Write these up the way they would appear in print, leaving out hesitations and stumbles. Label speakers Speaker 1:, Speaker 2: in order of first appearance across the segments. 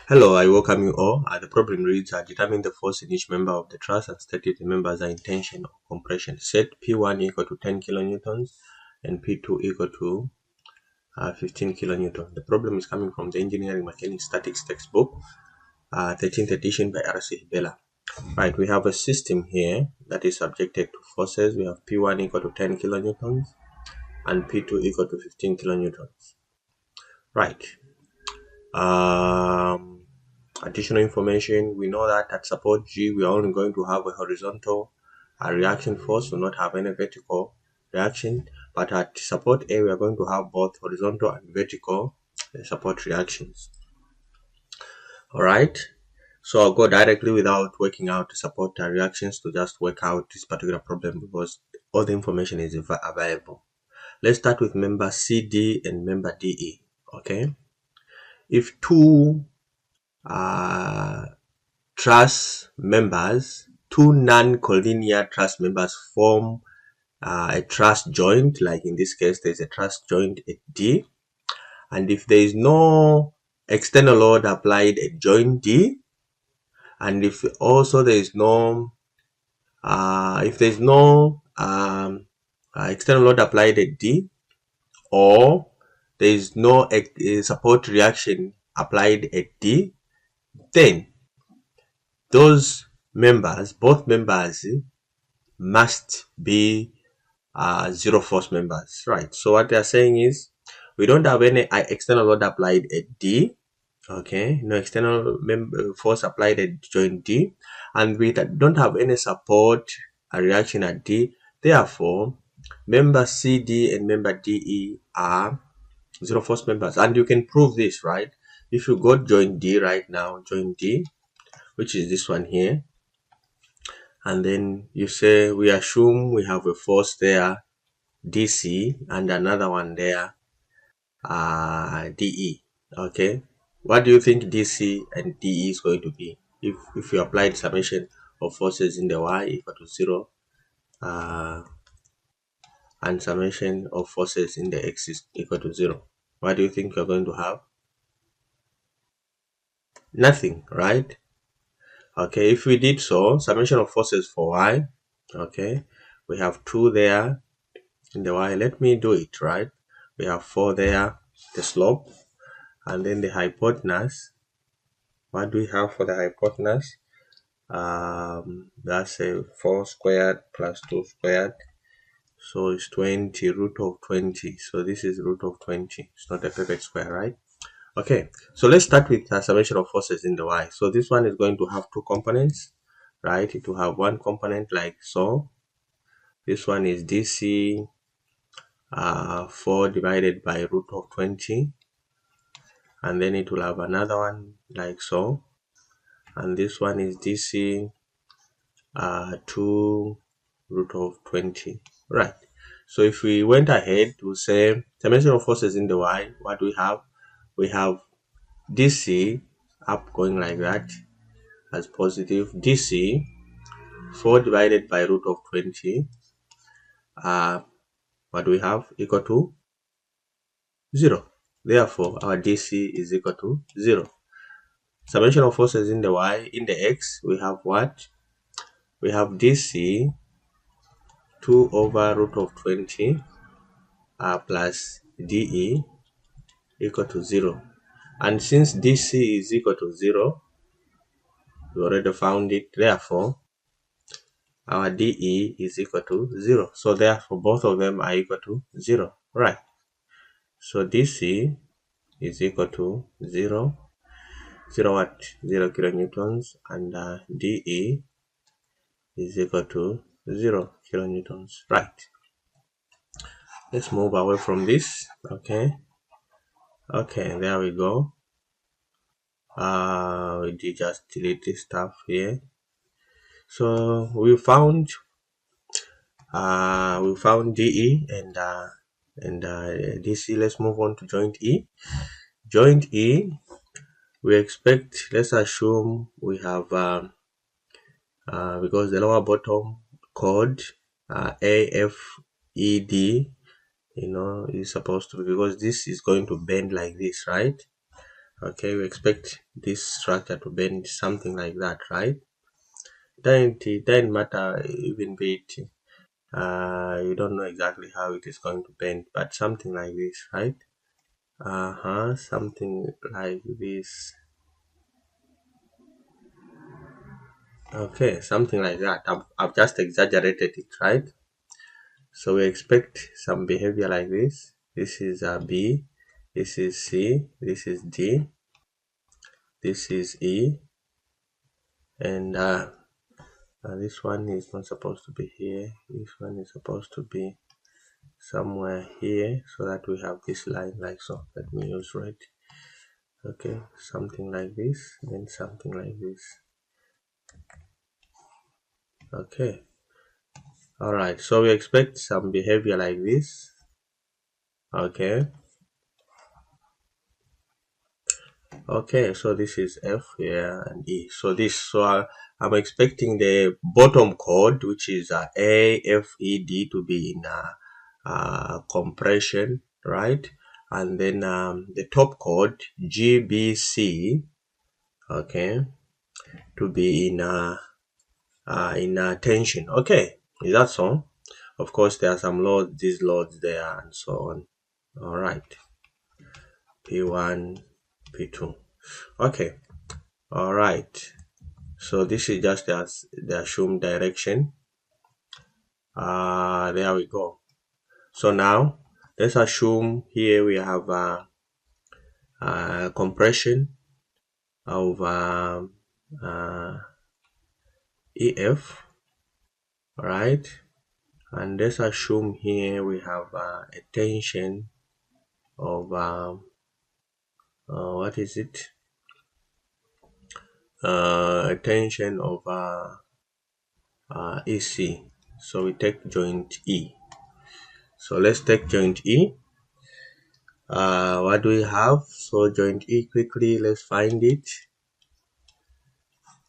Speaker 1: Hello, I welcome you all. The problem reads, determine the force in each member of the truss and state if the members are in tension or compression. Set P1 equal to 10 kilonewtons and P2 equal to 15 kilonewtons. The problem is coming from the Engineering Mechanics Statics textbook, 13th edition by R.C. Hibbeler. Right, we have a system here that is subjected to forces. We have P1 equal to 10 kilonewtons and P2 equal to 15 kilonewtons. Right. Additional information, we know that at support G we are only going to have a horizontal reaction force, will not have any vertical reaction, but at support A we are going to have both horizontal and vertical support reactions. Alright, so I'll go directly without working out the support reactions to just work out this particular problem because all the information is available. Let's start with member CD and member DE. Okay, if two truss members, two non-collinear truss members form a truss joint, like in this case there's a truss joint at D, and if there is no external load applied at joint D, and if also there is no external load applied at D, or there is no support reaction applied at D, then those members, both members, must be zero force members, right? So what they are saying is we don't have any external load applied at D, okay, no external force applied at joint D, and we don't have any support reaction at D. Therefore, member CD and member DE are zero force members, and you can prove this, right? If you go joint D right now, joint D, which is this one here, and then you say we assume we have a force there DC and another one there DE. Okay, what do you think DC and DE is going to be if you apply the summation of forces in the Y equal to 0 and summation of forces in the X is equal to 0? What do you think you're going to have? Nothing, right? Okay, if we did so, summation of forces for Y, okay, we have 2 there in the Y. Let me do it, right? We have 4 there, the slope, and then the hypotenuse. What do we have for the hypotenuse? That's a 4 squared plus 2 squared, so it's 20 root of 20. So this is root of 20. It's not a perfect square, right? Okay, so let's start with summation of forces in the Y. So this one is going to have 2 components, right? It will have one component like so. This one is DC 4 divided by root of 20, and then it will have another one like so, and this one is DC 2 root of 20, right? So if we went ahead to say summation of forces in the Y, what we have DC up going like that as positive, DC 4 divided by root of 20, what we have equal to 0. Therefore our DC is equal to 0. Summation of forces in the Y, in the X, we have what? We have DC 2 over root of 20 plus DE equal to 0. And since DC is equal to 0, we already found it, therefore our DE is equal to 0. So therefore both of them are equal to 0, right? So DC is equal to 0, 0 what? 0 kilonewtons, and DE is equal to 0 kilonewtons, right? Let's move away from this. Okay, there we go. We did just delete this stuff here. So we found DE and DC. Let's move on to joint E. Joint E, we expect, let's assume we have because the lower bottom chord AFED, is supposed to be, because this is going to bend like this, right? Okay, we expect this structure to bend something like that, right? It doesn't matter even bit. You don't know exactly how it is going to bend, but something like this, right? Something like this. Okay, something like that. I've just exaggerated it, right? So we expect some behavior like this. This is B, this is C, this is D, this is E, and this one is not supposed to be here. This one is supposed to be somewhere here, so that we have this line like so. Let me use red. Okay, something like this, then something like this. Okay, all right, so we expect some behavior like this. Okay, so this is F here and E. So I'm expecting the bottom chord, which is A, F, E, D, to be in compression, right? And then the top chord G, B, C, okay, to be in tension. Okay, is that so? Of course, there are some loads, these loads there, and so on. All right, P1, P2. Okay, all right. So this is just the assumed direction. There we go. So now let's assume here we have compression of EF, right? And let's assume here we have a tension of what is it? A tension of EC. So we take joint E. So let's take joint E. What do we have? So joint E, quickly let's find it.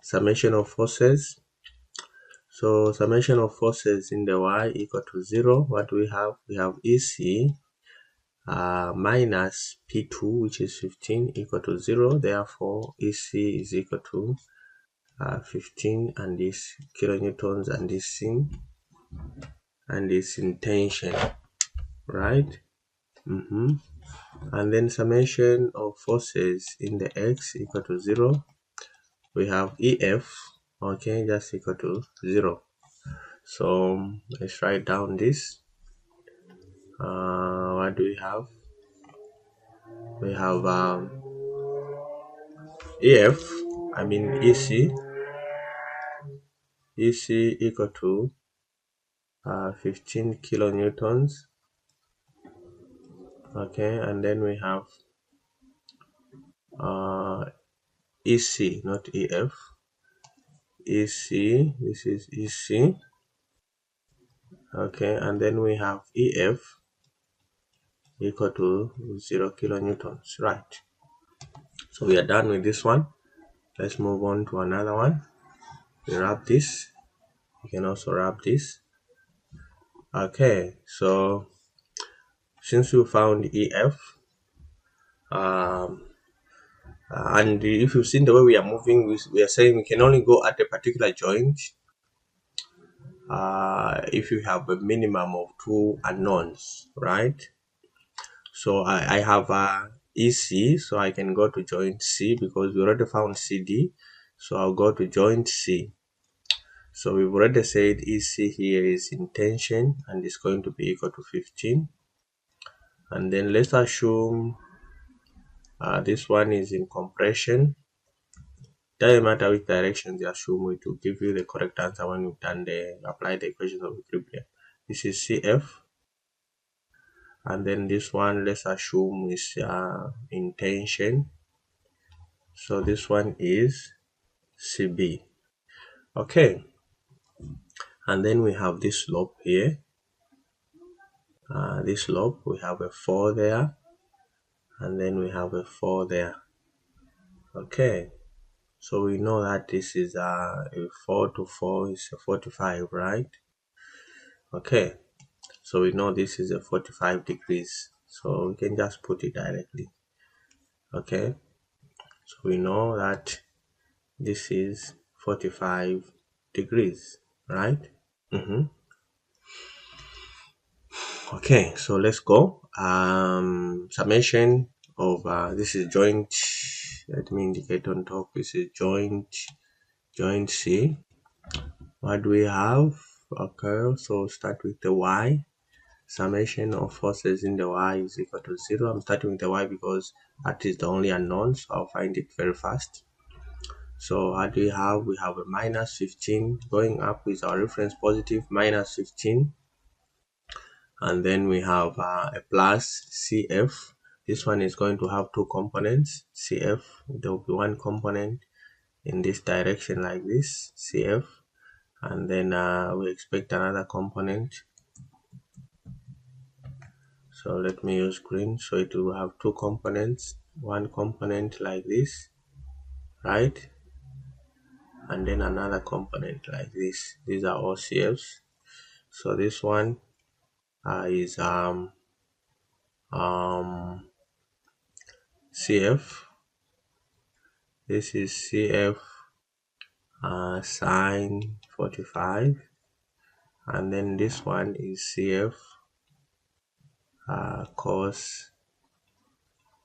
Speaker 1: Summation of forces. So summation of forces in the Y equal to 0. What do we have? We have EC minus P2, which is 15, equal to 0. Therefore EC is equal to 15, and this kilonewtons, and this in tension, right? And then summation of forces in the X equal to 0. We have EF, okay, just equal to 0. So let's write down this. What do we have? We have EF, I mean EC equal to 15 kilonewtons. Okay, and then we have EC, not EF. EC, this is EC. Okay, and then we have EF equal to 0 kilonewtons, right? So we are done with this one. Let's move on to another one. We wrap this. You can also wrap this. Okay, so since we found EF, and if you've seen the way we are moving, we are saying we can only go at a particular joint if you have a minimum of 2 unknowns, right? So I have EC, so I can go to joint C because we already found CD. So I'll go to joint C. So we've already said EC here is in tension and it's going to be equal to 15. And then let's assume this one is in compression. Doesn't matter which direction they assume, it will give you the correct answer when you've done apply the equations of equilibrium. This is CF, and then this one let's assume is in tension. So this one is CB. Okay, and then we have this slope here. This slope, we have a 4 there, and then we have a 4 there. Okay, so we know that this is a 4 to 4 is a 45, right? Okay, so we know this is a 45 degrees, so we can just put it directly. Okay, So we know that this is 45 degrees, right? Okay, so let's go. Summation of this is joint. Let me indicate on top. This is joint C. What do we have? Okay, so start with the Y. Summation of forces in the Y is equal to 0. I'm starting with the Y because that is the only unknown, so I'll find it very fast. So what do we have? We have a minus 15 going up with our reference positive minus 15. And then we have a plus CF. This one is going to have two components. CF, there will be one component in this direction like this, CF. And then we expect another component. So let me use green. So it will have two components. One component like this, right? And then another component like this. These are all CFs. So this one is CF. This is CF sine 45, and then this one is CF cos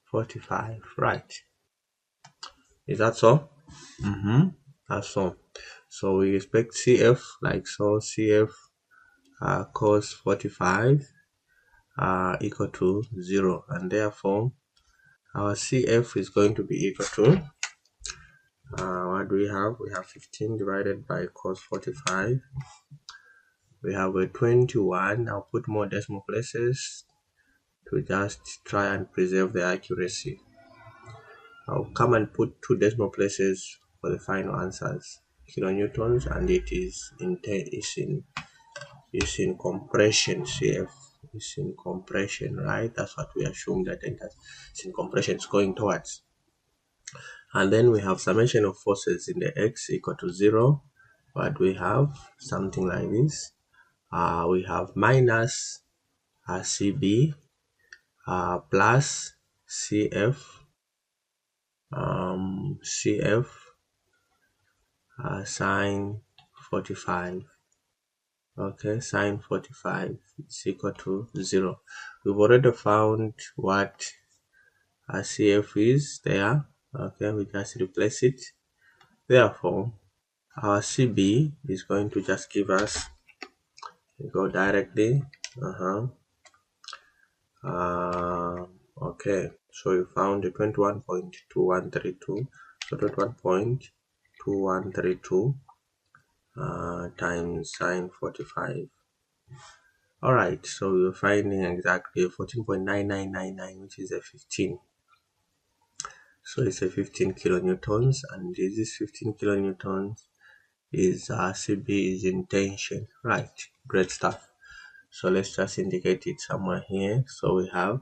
Speaker 1: 45, right? Is that so? That's so. So we expect CF like so. CF cos 45 equal to 0, and therefore our CF is going to be equal to what do we have? We have 15 divided by cos 45. We have a 21. I'll put more decimal places to just try and preserve the accuracy. I'll come and put 2 decimal places for the final answers, kilonewtons, and it is in compression. CF is in compression, right? That's what we assume that it's in compression, it's going towards. And then we have summation of forces in the X equal to 0. But we have something like this. We have minus CB plus CF CF sine 45. Okay, sine 45 is equal to 0. We've already found what CF is there. Okay, we just replace it. Therefore, our CB is going to just give us, go directly. Okay, so you found the 21.2132. So 21.2132 times sine 45. Alright, so we're finding exactly 14.9999, which is a 15. So it's a 15 kilonewtons, and this is 15 kilonewtons is CB is in tension. Right, great stuff. So let's just indicate it somewhere here. So we have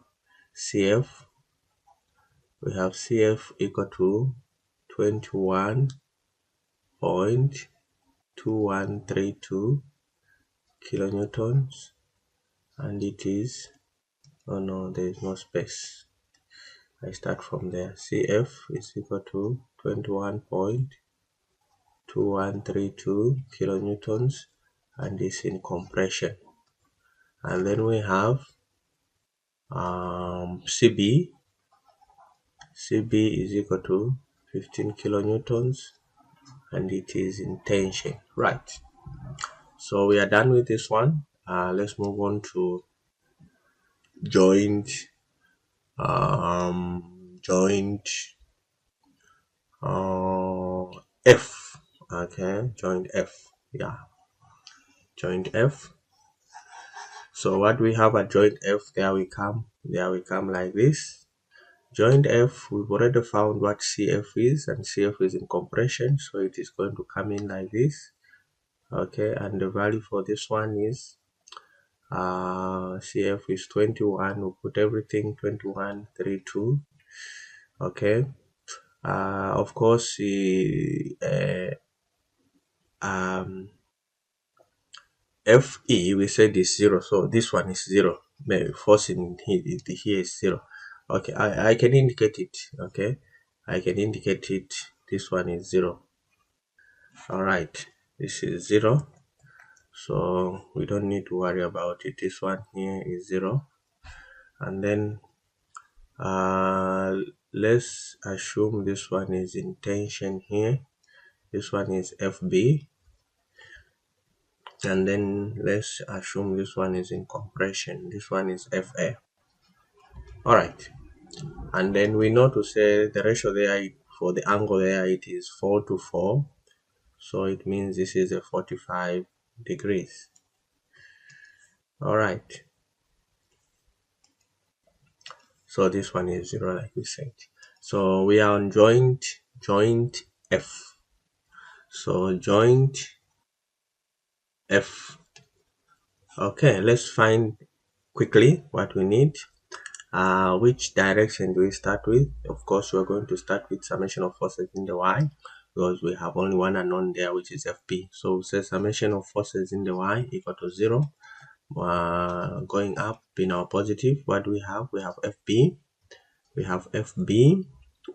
Speaker 1: CF equal to 21.2132 kilonewtons, and it is, oh no, there is no space. I start from there. CF is equal to 21.2132 kilonewtons, and is in compression. And then we have CB is equal to 15 kilonewtons, and it is in tension, right? So we are done with this one. Let's move on to joint F. Okay, joint F. Yeah, joint F. So what we have at joint F, there we come like this. Joint F, we've already found what CF is, and CF is in compression, so it is going to come in like this. Okay, and the value for this one is CF is 21. We'll put everything 2132. Okay, of course FE we said is 0, so this one is 0. Maybe force in here is 0. Okay, I can indicate it. Okay, I can indicate it. This one is 0. All right, this is 0, so we don't need to worry about it. This one here is 0. And then let's assume this one is in tension here. This one is FB. And then let's assume this one is in compression. This one is FA. All right, and then we know to say the ratio there for the angle there, it is 4 to 4, so it means this is a 45 degrees. All right, so this one is 0 like we said. So we are on joint F. So joint F. Okay, let's find quickly what we need. Which direction do we start with? Of course, we're going to start with summation of forces in the Y, because we have only one unknown there, which is FP. So we say summation of forces in the Y equal to 0. Going up in our positive, what do we have? We have FP, we have FB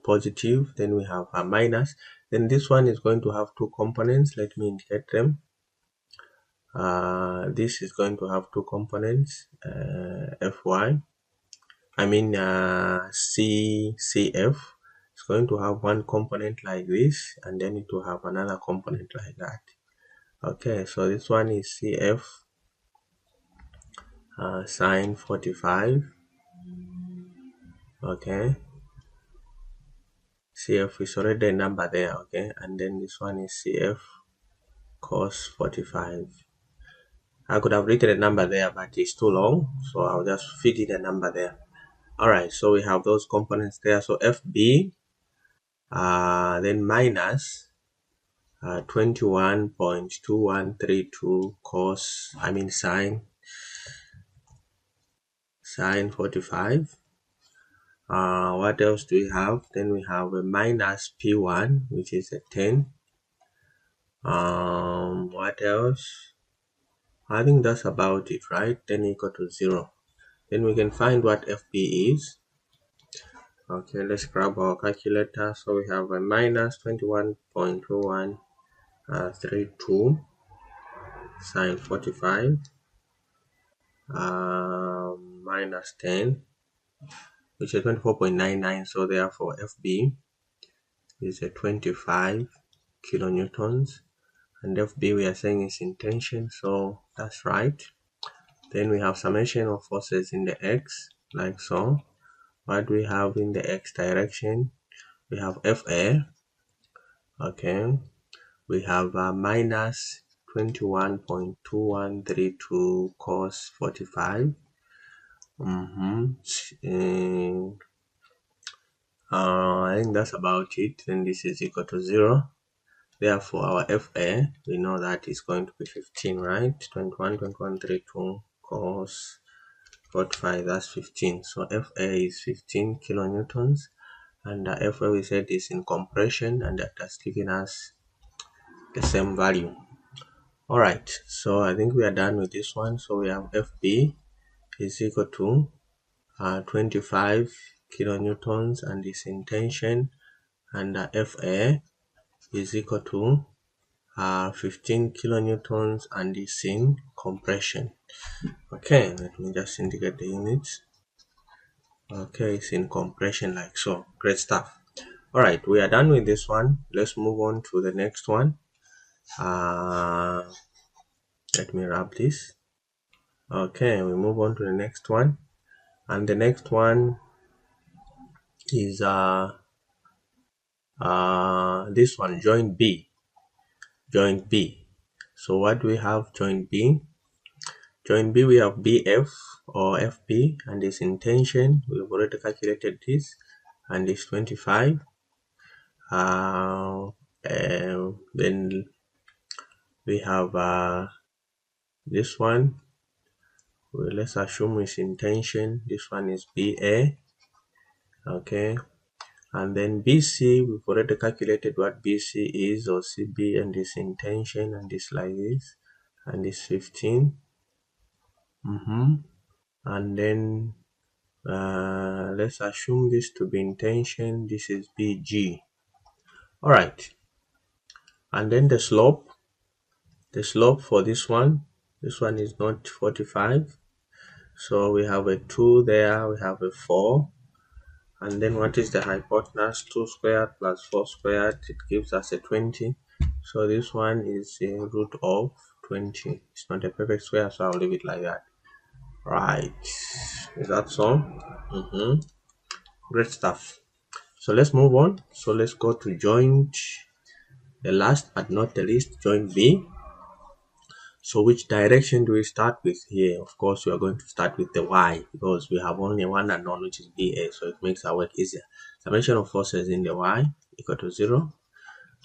Speaker 1: positive, then we have a minus. Then this one is going to have two components. Let me indicate them. This is going to have two components, FY. I mean CF is going to have one component like this, and then it will have another component like that. Okay, so this one is CF sine 45. Okay, CF is already a number there. Okay, and then this one is CF cos 45. I could have written a number there, but it's too long, so I'll just fit in a number there. All right, so we have those components there. So FB, then minus 21.2132 cos, sine 45. What else do we have? Then we have a minus P1, which is a 10. What else? I think that's about it, right? Then equal to 0. Then we can find what FB is. Okay, let's grab our calculator. So we have a minus 21.2132 sine 45 minus 10, which is 24.99. So therefore FB is a 25 kilonewtons, and FB we are saying is in tension, so that's right. Then we have summation of forces in the X, like so. What do we have in the X direction? We have FA. Okay, we have minus 21.2132 cos 45. I think that's about it. Then this is equal to 0. Therefore, our FA, we know that is going to be 15, right? 21.2132 cos 45, that's 15. So FA is 15 kilonewtons, and the FA we said is in compression, and that has given us the same value. All right, so I think we are done with this one. So we have FB is equal to 25 kilonewtons and is in tension, and FA is equal to 15 kilonewtons and is in compression. Okay, let me just indicate the units. Okay, it's in compression like so. Great stuff. All right, we are done with this one. Let's move on to the next one. Let me wrap this. Okay, we move on to the next one, and the next one is this one, joint B. So what do we have? Joint B, we have BF or FB, and it's in tension. We've already calculated this, and it's 25. Then we have this one. Well, let's assume it's in tension. This one is BA. Okay, and then BC, we've already calculated what BC is, or CB, and it's in tension, and it's like this, and it's 15. And then Let's assume this to be in tension. This is BG. All right, and then the slope for this one is not 45, so we have a 2 there, we have a 4, and then what is the hypotenuse? 2 squared plus 4 squared, it gives us a 20. So this one is a root of 20. It's not a perfect square, so I'll leave it like that. Right, is that so? Great stuff. So let's move on. So let's go to joint, the last but not the least, joint B. So which direction do we start with here? Of course, we are going to start with the Y, because we have only one unknown, which is BA, so it makes our work easier. Summation of forces in the Y equal to 0,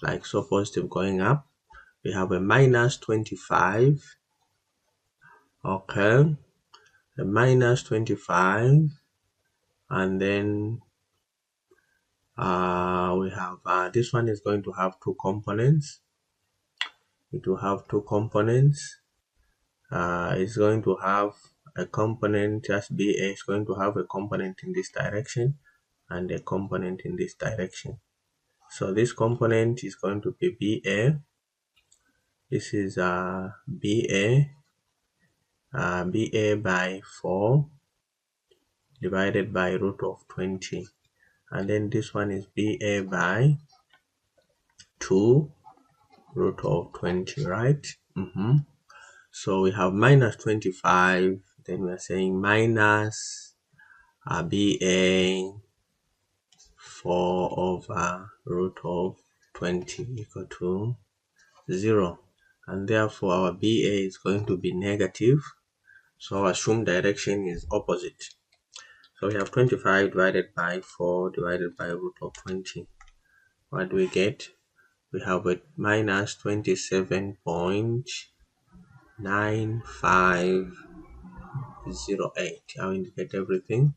Speaker 1: like so, positive going up. We have a minus 25, okay, a minus 25, and then we have this one is going to have two components. It will have two components. It's going to have a component, just BA is going to have a component in this direction and a component in this direction. So this component is going to be BA. This is BA by 4 divided by root of 20, and then this one is BA by 2 root of 20, right? So we have minus 25, then we are saying minus BA 4 over root of 20 equal to 0, and therefore our BA is going to be negative, so our assumed direction is opposite. So we have 25 divided by 4 divided by root of 20. What do we get? We have a minus 27.9508. I'll indicate everything,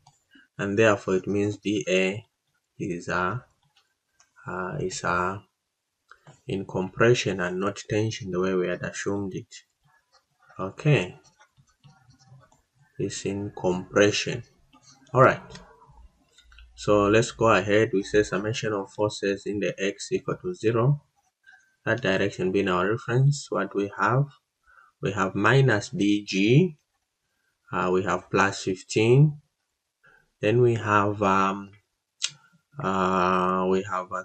Speaker 1: and therefore it means BA is in compression and not tension, the way we had assumed it. Okay, it's in compression. All right, so let's go ahead. We say summation of forces in the X equal to 0, that direction being our reference. What we have minus BG, we have plus 15, then we have a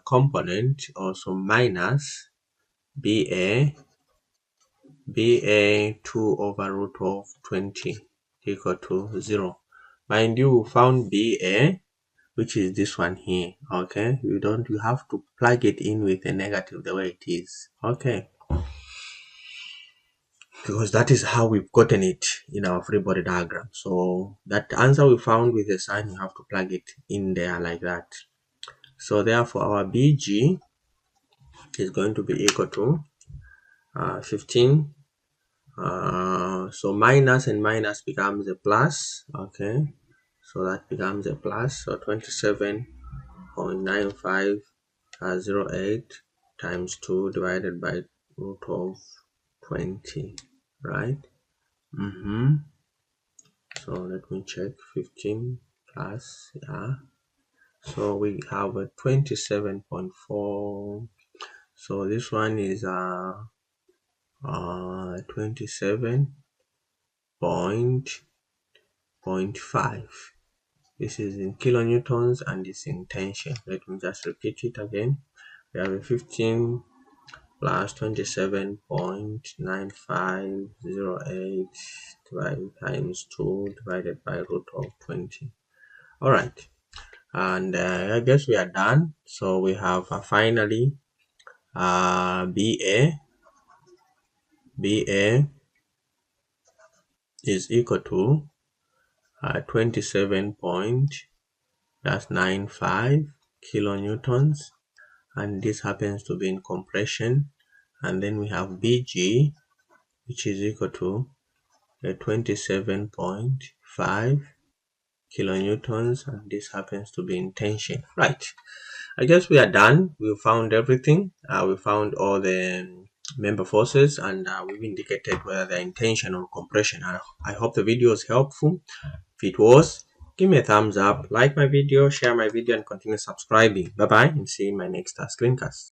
Speaker 1: component also minus BA 2 over root of 20 equal to 0. Mind you, we found BA, which is this one here. Okay, you have to plug it in with a negative the way it is. Okay, because that is how we've gotten it in our free body diagram. So that answer we found with a sign, you have to plug it in there like that. So therefore our BG is going to be equal to 15. So minus and minus becomes a plus. Okay, so that becomes a plus. So 27.9508 times 2 divided by root of 20, right? So let me check. 15 plus, yeah, so we have a 27.4. so this one is 27.5. this is in kilonewtons and it's in tension. Let me just repeat it again. We have a 15 plus 27.9508 times 2 divided by root of 20. All right, and I guess we are done. So we have finally BA is equal to 27.95 kilonewtons, and this happens to be in compression. And then we have BG, which is equal to 27.5 kilonewtons, and this happens to be in tension. Right, I guess we are done. We found everything. We found all the member forces, and we've indicated whether they're in tension or compression. I hope the video was helpful. If it was, Give me a thumbs up, like my video, share my video, and continue subscribing. Bye bye, and see you in my next screencast.